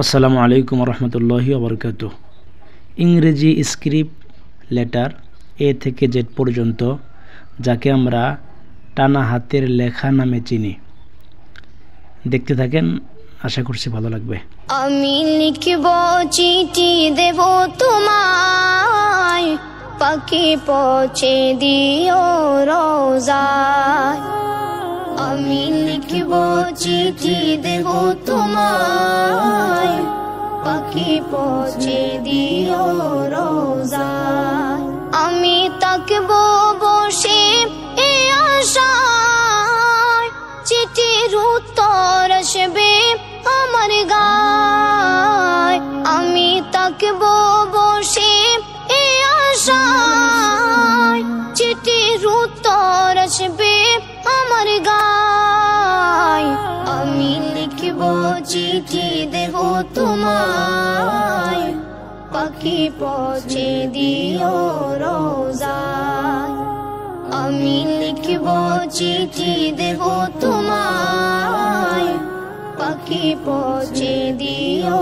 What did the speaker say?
আসসালামু আলাইকুম রহমতুল্লাহি ওবরকাতুহ। ইংরেজি স্ক্রিপ্ট লেটার এ থেকে জেড পর্যন্ত, যাকে আমরা টানা হাতের লেখা নামে চিনি। দেখতে থাকেন, আশা করছি ভালো লাগবে। আমি লিখব চিঠি দেব তোমায়, পাখি পৌঁছে দিও রোজায়। আমি লিখব চিঠি দেব তোমায়, পাখি পৌঁছে দিও রোজায়। আমি তাকব বসে এ আশায়, চিঠির উত্তর আসবে আমার গায়। আমি তাকব বসে এ আশায়, চিঠির উত্তর আসবে আমার গায়। আমি লিখব চিঠি দেব তোমায়, পাখি পৌঁছে দিও রোজায়। আমি লিখব চিঠি দেব তোমায়, পাখি পৌঁছে দিও।